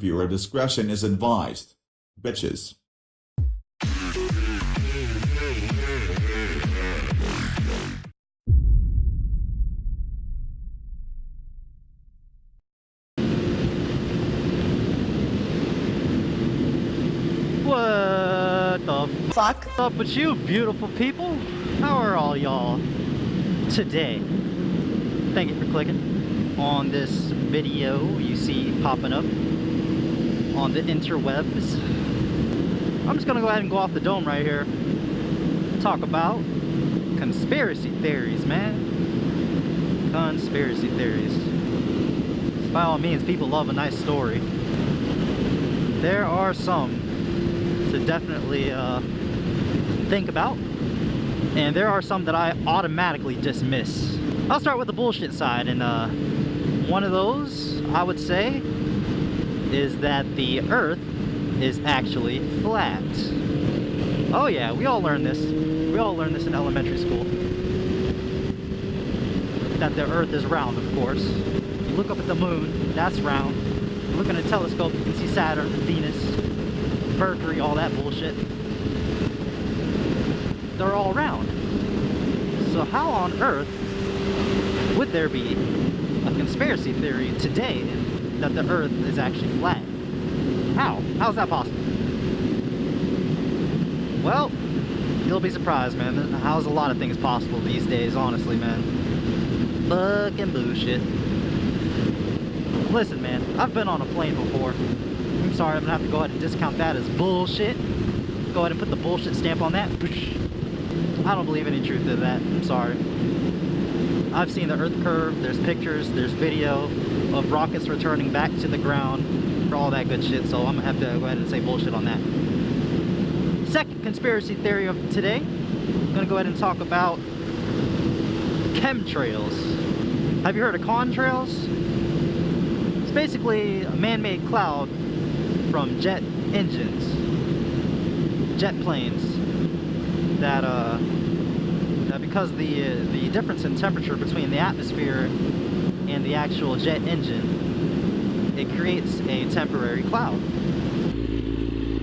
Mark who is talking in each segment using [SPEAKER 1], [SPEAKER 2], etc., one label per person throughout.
[SPEAKER 1] Viewer discretion is advised. Bitches.
[SPEAKER 2] What the fuck? What's up with you beautiful people? How are all y'all today? Thank you for clicking on this video you see popping up on the interwebs. I'm just gonna go ahead and go off the dome right here. Talk about conspiracy theories, man. Conspiracy theories. By all means, people love a nice story. There are some to definitely think about, and there are some that I automatically dismiss. I'll start with the bullshit side, and one of those I would say is that the Earth is actually flat. Oh yeah, we all learned this. We all learned this in elementary school. That the Earth is round, of course. You look up at the moon, that's round. You look in a telescope, you can see Saturn, Venus, Mercury, all that bullshit. They're all round. So how on earth would there be a conspiracy theory today that the Earth is actually flat? How? How's that possible? Well, you'll be surprised, man. How's a lot of things possible these days, honestly, man. Fucking bullshit. Listen, man, I've been on a plane before. I'm sorry, I'm gonna have to go ahead and discount that as bullshit. Go ahead and put the bullshit stamp on that. I don't believe any truth to that. I'm sorry. I've seen the Earth curve, there's pictures, there's video of rockets returning back to the ground, all that good shit, so I'm gonna have to go ahead and say bullshit on that. Second conspiracy theory of today, I'm gonna go ahead and talk about chemtrails. Have you heard of contrails? It's basically a man-made cloud from jet engines, jet planes, that because the difference in temperature between the atmosphere and the actual jet engine, it creates a temporary cloud.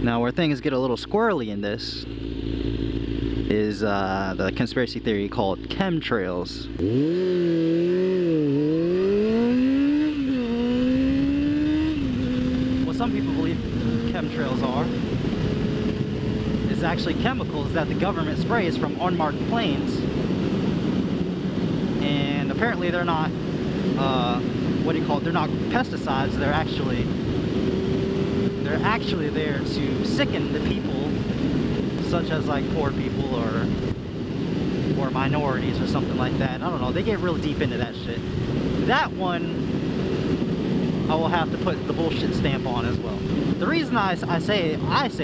[SPEAKER 2] Now where things get a little squirrely in this is the conspiracy theory called chemtrails. What some people believe chemtrails are is actually chemicals that the government sprays from unmarked planes, and apparently they're not they're not pesticides. They're actually there to sicken the people, such as like poor people or minorities or something like that. I don't know, they get real deep into that shit. That one I will have to put the bullshit stamp on as well. The reason I say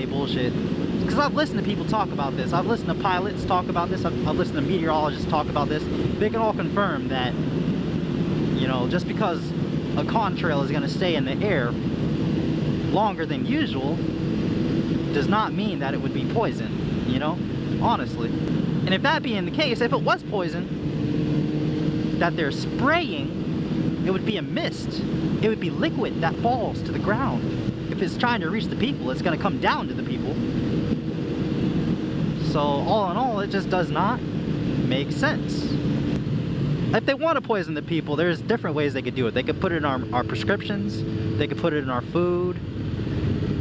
[SPEAKER 2] bullshit is because I've listened to people talk about this. I've listened to pilots talk about this. I've listened to meteorologists talk about this. They can all confirm that, you know, just because a contrail is going to stay in the air longer than usual does not mean that it would be poison, you know, honestly. And if that being the case, if it was poison that they're spraying, it would be a mist. It would be liquid that falls to the ground. If it's trying to reach the people, it's going to come down to the people. So all in all, it just does not make sense. If they want to poison the people, there's different ways they could do it. They could put it in our prescriptions, they could put it in our food,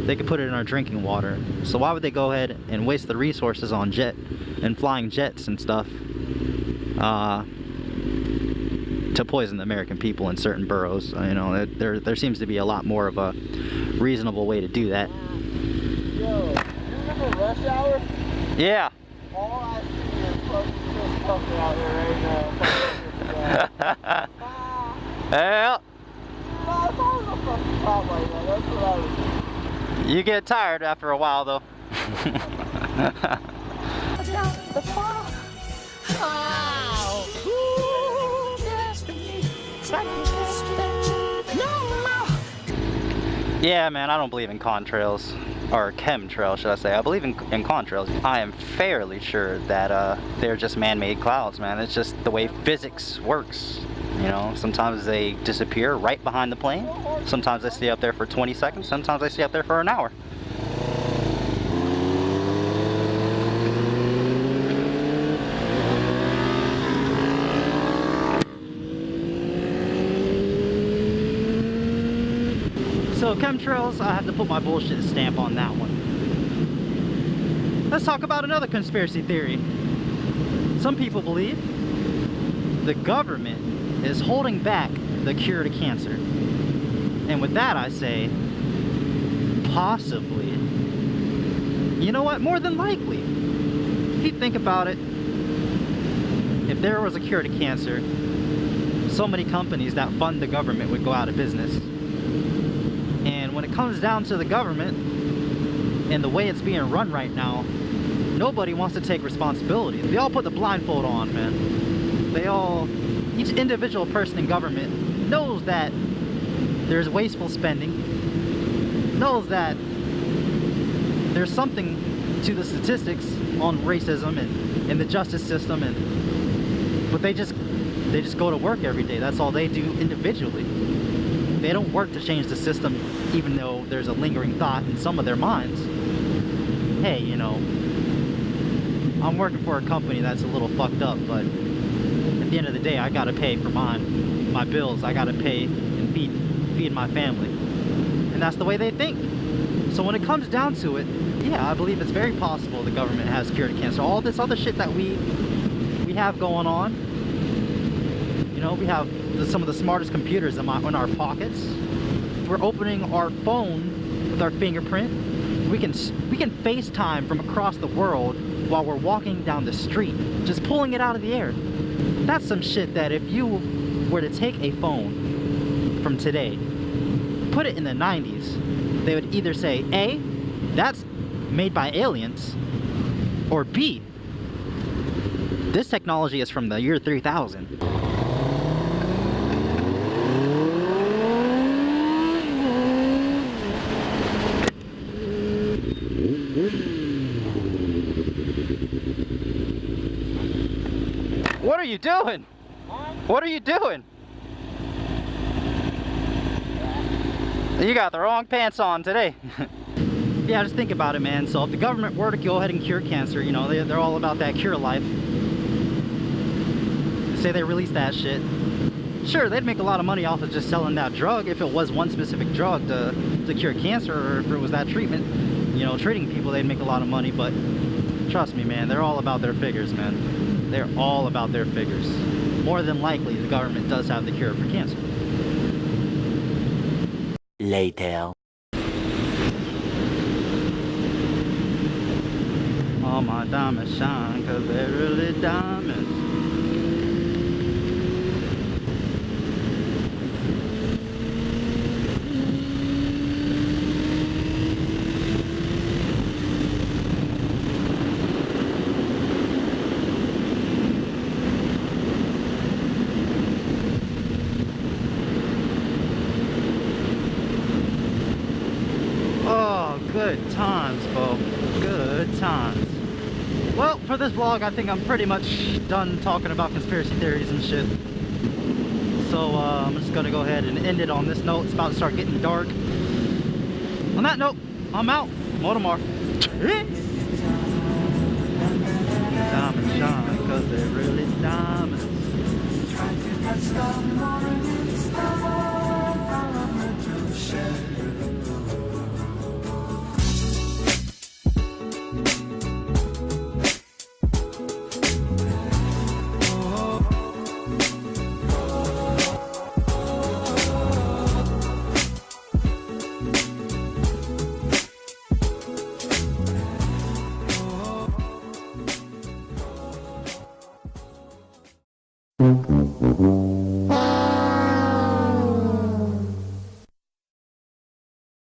[SPEAKER 2] they could put it in our drinking water. So why would they go ahead and waste the resources on flying jets and stuff to poison the American people in certain boroughs? You know, there seems to be a lot more of a reasonable way to do that.
[SPEAKER 3] Yo, you remember Rush Hour?
[SPEAKER 2] Yeah.
[SPEAKER 3] All I see is fucking pumping out here right now.
[SPEAKER 2] Well,
[SPEAKER 3] That's what I was.
[SPEAKER 2] you get tired after a while, though. Yeah, man, I don't believe in contrails, or chemtrails, should I say. I believe in contrails. I am fairly sure that they're just man-made clouds, man. It's just the way physics works, You know, sometimes they disappear right behind the plane. Sometimes they stay up there for 20 seconds. Sometimes they stay up there for an hour. So chemtrails, I have to put my bullshit stamp on that one. Let's talk about another conspiracy theory. Some people believe the government is holding back the cure to cancer. And with that I say, possibly. You know what? More than likely. If you think about it, if there was a cure to cancer, so many companies that fund the government would go out of business. And when it comes down to the government and the way it's being run right now, nobody wants to take responsibility. They all put the blindfold on, man. They all, each individual person in government knows that there's wasteful spending, knows that there's something to the statistics on racism and the justice system, but they just go to work every day. That's all they do individually. They don't work to change the system, even though there's a lingering thought in some of their minds. Hey, you know, I'm working for a company that's a little fucked up, but at the end of the day, I gotta pay for my bills. I gotta pay and feed my family. And that's the way they think. So when it comes down to it, yeah, I believe it's very possible the government has cure to cancer. All this other shit that we have going on, you know, we have some of the smartest computers in our pockets. We're opening our phone with our fingerprint. We can FaceTime from across the world while we're walking down the street, just pulling it out of the air. That's some shit that if you were to take a phone from today, put it in the 90s, they would either say, A, that's made by aliens, or B, this technology is from the year 3000. What are you doing? What are you doing? You got the wrong pants on today. Yeah, just think about it, man. So if the government were to go ahead and cure cancer, you know, they're all about that cure life. Say they release that shit. Sure, they'd make a lot of money off of just selling that drug if it was one specific drug to cure cancer, or if it was that treatment, you know, treating people, they'd make a lot of money. But trust me, man, they're all about their figures, man. They're all about their figures. More than likely, the government does have the cure for cancer.
[SPEAKER 4] Later.
[SPEAKER 2] All my diamonds shine, 'cause they're really diamonds. Oh, good times, Bo. Good times. Well, for this vlog, I think I'm pretty much done talking about conspiracy theories and shit. So, I'm just gonna go ahead and end it on this note. It's about to start getting dark. On that note, I'm out. Motomar. Diamonds shine, 'cause they're really diamonds.